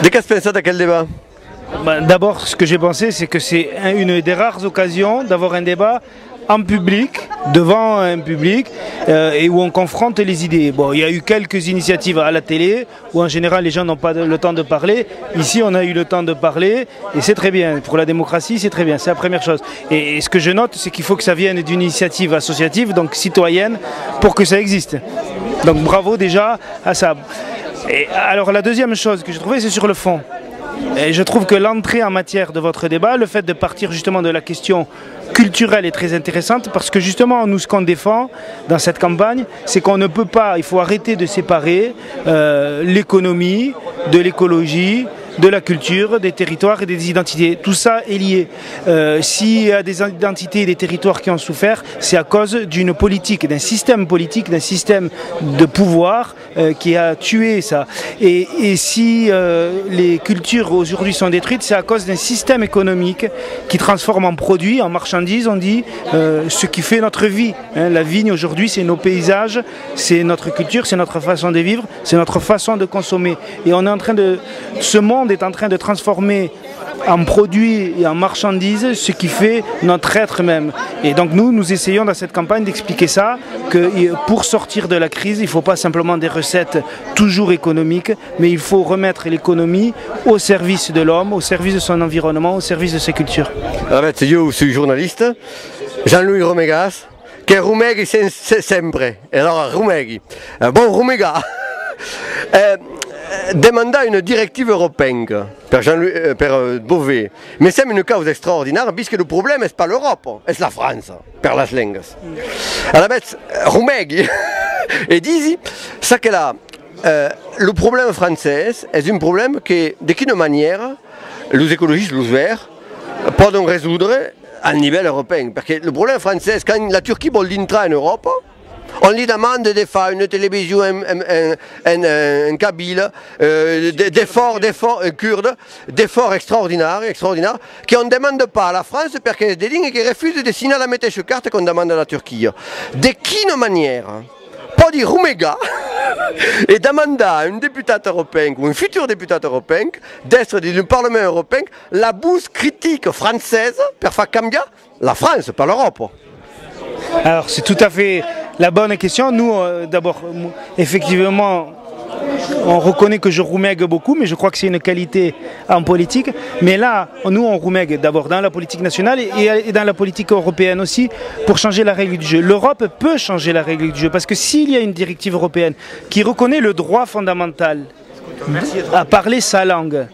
De què has pensat d'aquest débat? D'abord, ce que j'ai pensé, c'est que c'est une des rares occasions d'avoir un débat en public, devant un public, et où on confronte les idées. Bon, il y a eu quelques initiatives à la télé, où en général les gens n'ont pas le temps de parler. Ici, on a eu le temps de parler, et c'est très bien. Pour la démocratie, c'est très bien, c'est la première chose. Et ce que je note, c'est qu'il faut que ça vienne d'une initiative associative, donc citoyenne, pour que ça existe. Donc bravo déjà à ça. Et alors la deuxième chose que j'ai trouvée, c'est sur le fond. Et je trouve que l'entrée en matière de votre débat, le fait de partir justement de la question culturelle est très intéressante parce que justement nous ce qu'on défend dans cette campagne, c'est qu'on ne peut pas, il faut arrêter de séparer l'économie de l'écologie, de la culture, des territoires et des identités. Tout ça est lié. S'il y a des identités et des territoires qui ont souffert, c'est à cause d'une politique, d'un système politique, d'un système de pouvoir qui a tué ça. Et si les cultures aujourd'hui sont détruites, c'est à cause d'un système économique qui transforme en produits, en marchandises, on dit, ce qui fait notre vie. Hein, la vigne aujourd'hui, c'est nos paysages, c'est notre culture, c'est notre façon de vivre, c'est notre façon de consommer. Et on est en train de... Ce monde est en train de transformer en produits et en marchandises ce qui fait notre être même. Et donc nous essayons dans cette campagne d'expliquer ça, que pour sortir de la crise, il ne faut pas simplement des recettes toujours économiques, mais il faut remettre l'économie au service de l'homme, au service de son environnement, au service de sa culture. Alors, je suis journaliste, Jean-Louis Romegas, che rumeghi sempre. E allora rumeghi, bon rumega. Demanda une directive européenne per Bové. Mais c'est une cause extraordinaire puisque le problème n'est pas l'Europe, c'est la France, per las lengues. Alors, rumeghi et disi, ça que là, le problème français est un problème que, de quelle manière, les écologistes, les verts, peuvent résoudre à niveau européen. Parce que le problème français, quand la Turquie veut entrer en Europe, on lui demande de faire une télévision en kabyle, d'efforts extraordinaires, qu'on ne demande pas à la France parce que des lignes qui refusent de signer la métèche carte qu'on demande à la Turquie. De quelle manière pas dire rumega et demander à un député européen ou un futur député européen d'être du Parlement européen la bouse critique française pour faire changer la France, pas l'Europe. Alors c'est tout à fait la bonne question. Nous, d'abord, effectivement, on reconnaît que je roumègue beaucoup, mais je crois que c'est une qualité en politique. Mais là, nous, on roumègue d'abord dans la politique nationale et dans la politique européenne aussi pour changer la règle du jeu. L'Europe peut changer la règle du jeu parce que s'il y a une directive européenne qui reconnaît le droit fondamental à parler sa langue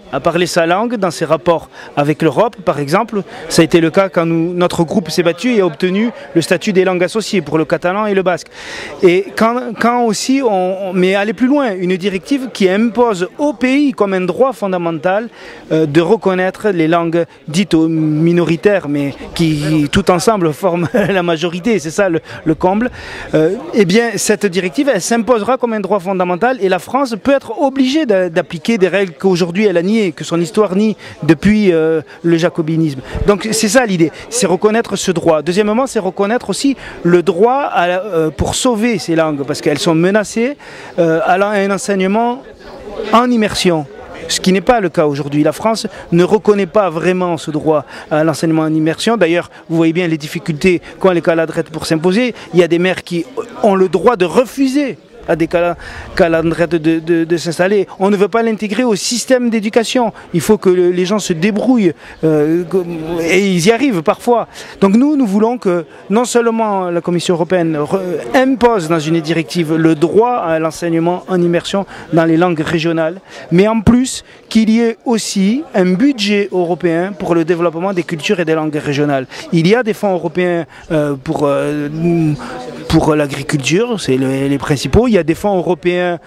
dans ses rapports avec l'Europe, par exemple. Ça a été le cas quand notre groupe s'est battu et a obtenu le statut des langues associées pour le catalan et le basque. Et quand aussi on met aller plus loin, une directive qui impose au pays comme un droit fondamental de reconnaître les langues dites minoritaires, mais qui tout ensemble forment la majorité, c'est ça le comble. Eh bien, cette directive, elle s'imposera comme un droit fondamental et la France peut être obligée d'appliquer des règles qu'aujourd'hui elle a niées, que son histoire nie depuis le jacobinisme. Donc c'est ça l'idée, c'est reconnaître ce droit. Deuxièmement, c'est reconnaître aussi le droit pour sauver ces langues, parce qu'elles sont menacées à un enseignement en immersion. Ce qui n'est pas le cas aujourd'hui. La France ne reconnaît pas vraiment ce droit à l'enseignement en immersion. D'ailleurs, vous voyez bien les difficultés qu'ont les caladrettes pour s'imposer. Il y a des maires qui ont le droit de refuser à des calandrettes de s'installer. On ne veut pas l'intégrer au système d'éducation. Il faut que les gens se débrouillent et ils y arrivent parfois. Donc nous voulons que non seulement la Commission européenne impose dans une directive le droit à l'enseignement en immersion dans les langues régionales, mais en plus qu'il y ait aussi un budget européen pour le développement des cultures et des langues régionales. Il y a des fonds européens pour l'agriculture, c'est les principaux. Il y a des fonds européens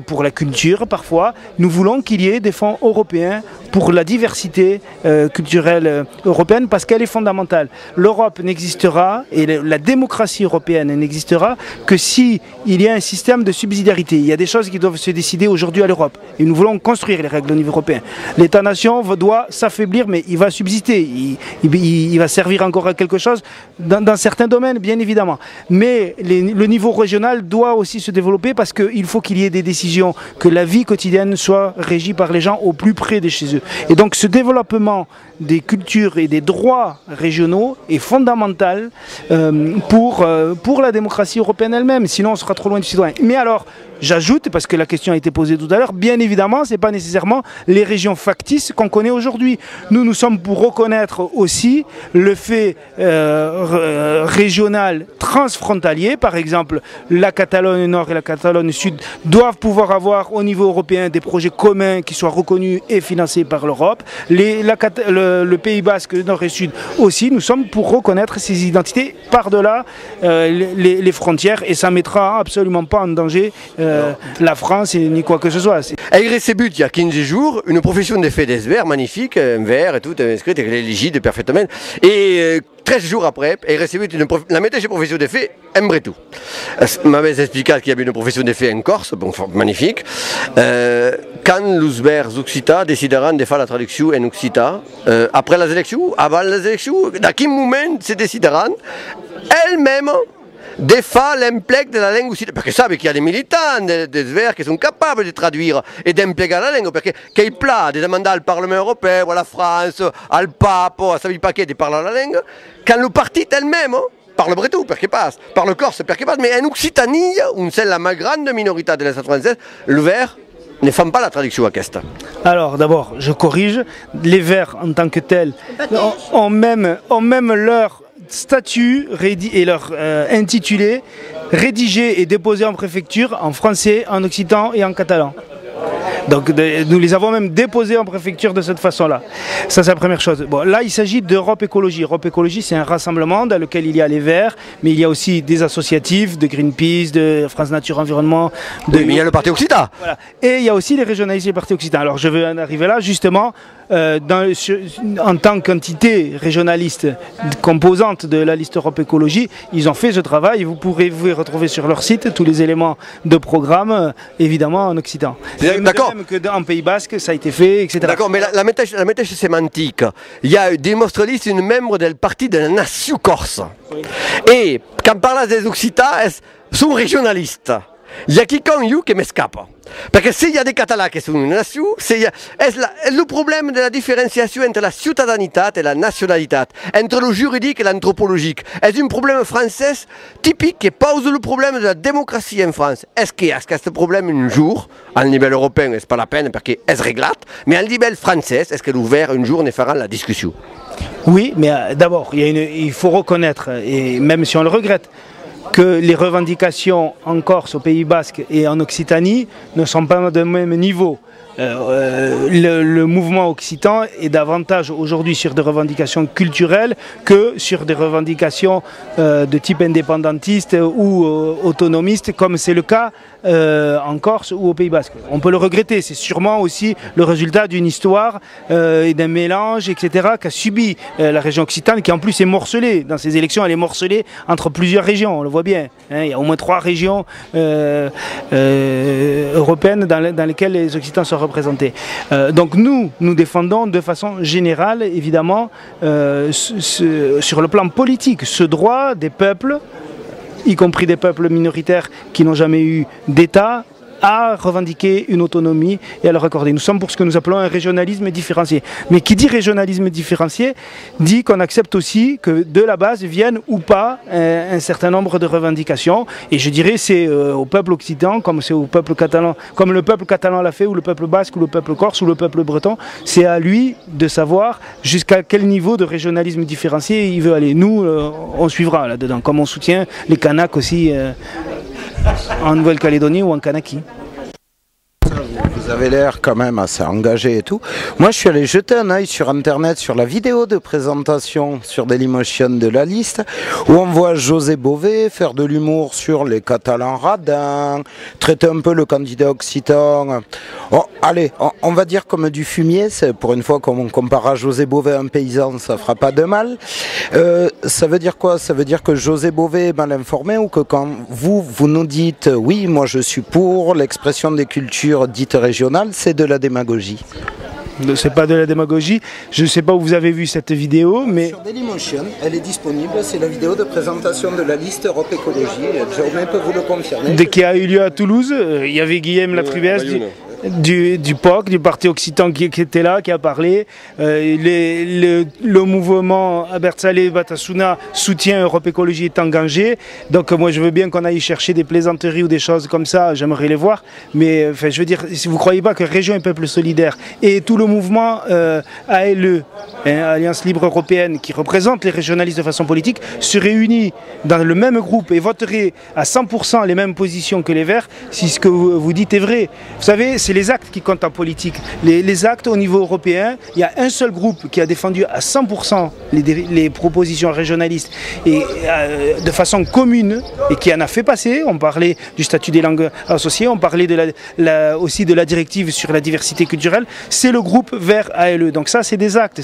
pour la culture parfois. Nous voulons qu'il y ait des fonds européens pour la diversité culturelle européenne parce qu'elle est fondamentale. L'Europe n'existera et la démocratie européenne n'existera que si il y a un système de subsidiarité. Il y a des choses qui doivent se décider aujourd'hui à l'Europe et nous voulons construire les règles au niveau européen. L'État-nation doit s'affaiblir mais il va subsister, il va servir encore à quelque chose dans certains domaines bien évidemment. Mais le niveau régional doit aussi se développer parce qu'il faut qu'il y ait des décisions, que la vie quotidienne soit régie par les gens au plus près de chez eux. Et donc ce développement des cultures et des droits régionaux est fondamental pour la démocratie européenne elle-même, sinon on sera trop loin du citoyen. Mais alors, j'ajoute, parce que la question a été posée tout à l'heure, bien évidemment, ce n'est pas nécessairement les régions factices qu'on connaît aujourd'hui. Nous sommes pour reconnaître aussi le fait régional transfrontalier. Par exemple, la Catalogne Nord et la Catalogne Sud doivent pouvoir avoir au niveau européen des projets communs qui soient reconnus et financés par l'Europe. Le Pays Basque Nord et Sud aussi, nous sommes pour reconnaître ces identités par-delà les frontières et ça ne mettra absolument pas en danger la France ni quoi que ce soit. A reçu il y a 15 jours une profession de fait d'esver magnifique, un vert et tout, inscrit, éligide parfaitement. Et 13 jours après, a reçu la méthode de profession de fait en breton. M'avait expliqué qu'il y avait une profession de fait en Corse, bon, magnifique. Quand les verts occitans décideront de faire la traduction en occitan, après les élections, avant les élections, à quel moment se décideront elles-mêmes de faire l'emploi de la langue occitane. Parce que savent qu'il y a des militants, des verts qui sont capables de traduire et d'employer la langue. Parce qu'il plaît de demander au Parlement européen, à la France, au pape, à savoir pas qui de parler la langue, quand le parti elle-même parle breton, parce qu'il passe, parle corse, parce qu'il passe, mais en Occitanie, où c'est la grande minorité de l'État français, le vert ne font pas la traduction à Kesta. Alors d'abord, je corrige, les Verts en tant que tels ont même leur statut et leur intitulé rédigé et déposé en préfecture en français, en occitan et en catalan. Donc nous les avons même déposés en préfecture de cette façon-là. Ça c'est la première chose. Bon, là il s'agit d'Europe Écologie. Europe Écologie c'est un rassemblement dans lequel il y a les Verts, mais il y a aussi des associatifs, de Greenpeace, de France Nature Environnement. Oui, mais il y a le Parti Occitan. Voilà. Et il y a aussi les régionalistes et le Parti Occitan. Alors je veux en arriver là justement. En tant qu'entité régionaliste composante de la liste Europe Écologie, ils ont fait ce travail. Vous pourrez vous retrouver sur leur site tous les éléments de programme, évidemment en occitan. D'accord. Même qu'en Pays Basque, ça a été fait, etc. D'accord, mais la méthode sémantique, il y a des monstrelistes, une membre du parti de la nation corse. Oui. Et quand on parle des occitans, ils sont régionalistes. Il y a quiconque qui m'escape. Parce que s'il y a des Catalans qui sont une nation, le problème de la différenciation entre la citoyenneté et la nationalité, entre le juridique et l'anthropologique, est un problème français typique qui pose le problème de la démocratie en France. Est-ce que ce problème un jour, à niveau européen, c'est pas la peine parce qu'il est réglé, mais à niveau français, est-ce que l'ouvert un jour ne fera la discussion? Oui, mais d'abord, il faut reconnaître, et même si on le regrette, que les revendications en Corse, au Pays Basque et en Occitanie ne sont pas de même niveau. Le mouvement occitan est davantage aujourd'hui sur des revendications culturelles que sur des revendications de type indépendantiste ou autonomiste, comme c'est le cas en Corse ou au Pays Basque. On peut le regretter, c'est sûrement aussi le résultat d'une histoire et d'un mélange, etc., qu'a subi la région occitane, qui en plus est morcelée. Dans ces élections, elle est morcelée entre plusieurs régions, on le voit bien. Hein, il y a au moins 3 régions européennes dans lesquelles les Occitans sont représentés. Donc nous défendons de façon générale, évidemment, sur le plan politique, ce droit des peuples, y compris des peuples minoritaires qui n'ont jamais eu d'État, à revendiquer une autonomie et à leur accorder. Nous sommes pour ce que nous appelons un régionalisme différencié. Mais qui dit régionalisme différencié dit qu'on accepte aussi que de la base viennent ou pas un certain nombre de revendications. Et je dirais c'est au peuple occitan, comme c'est au peuple catalan, comme le peuple catalan l'a fait, ou le peuple basque, ou le peuple corse, ou le peuple breton, c'est à lui de savoir jusqu'à quel niveau de régionalisme différencié il veut aller. Nous, on suivra là-dedans, comme on soutient les Kanaks aussi en Nouvelle-Calédonie ou en Kanaki. Vous avez l'air quand même assez engagé et tout. Moi, je suis allé jeter un œil sur Internet, sur la vidéo de présentation sur Dailymotion de la liste, où on voit José Bové faire de l'humour sur les Catalans radins, traiter un peu le candidat occitan. Oh, allez, on va dire comme du fumier, c'est pour une fois qu'on compare à José Bové à un paysan, ça fera pas de mal. Ça veut dire quoi? Ça veut dire que José Bové est mal informé, ou que quand vous nous dites oui, moi je suis pour l'expression des cultures dites régionales, c'est de la démagogie? C'est pas de la démagogie. Je ne sais pas où vous avez vu cette vidéo, mais... Sur Dailymotion, elle est disponible. C'est la vidéo de présentation de la liste Europe Écologie. Jérôme peut vous le confirmer. Dès qu'il y a eu lieu à Toulouse, il y avait Guillaume Latrubès du POC, du Parti Occitan qui était là, qui a parlé. Le mouvement Albert Saleh Batasuna soutient Europe Écologie est engagé. Donc moi je veux bien qu'on aille chercher des plaisanteries ou des choses comme ça, j'aimerais les voir. Mais enfin, je veux dire, si vous ne croyez pas que Région et Peuple Solidaire et tout le mouvement ALE, Alliance Libre Européenne, qui représente les régionalistes de façon politique, se réunit dans le même groupe et voterait à 100% les mêmes positions que les Verts, si ce que vous dites est vrai. Vous savez, c'est les actes qui comptent en politique. Les actes au niveau européen, il y a un seul groupe qui a défendu à 100% les propositions régionalistes et de façon commune et qui en a fait passer. On parlait du statut des langues associées, on parlait aussi de la directive sur la diversité culturelle. C'est le groupe Vert ALE. Donc ça, c'est des actes.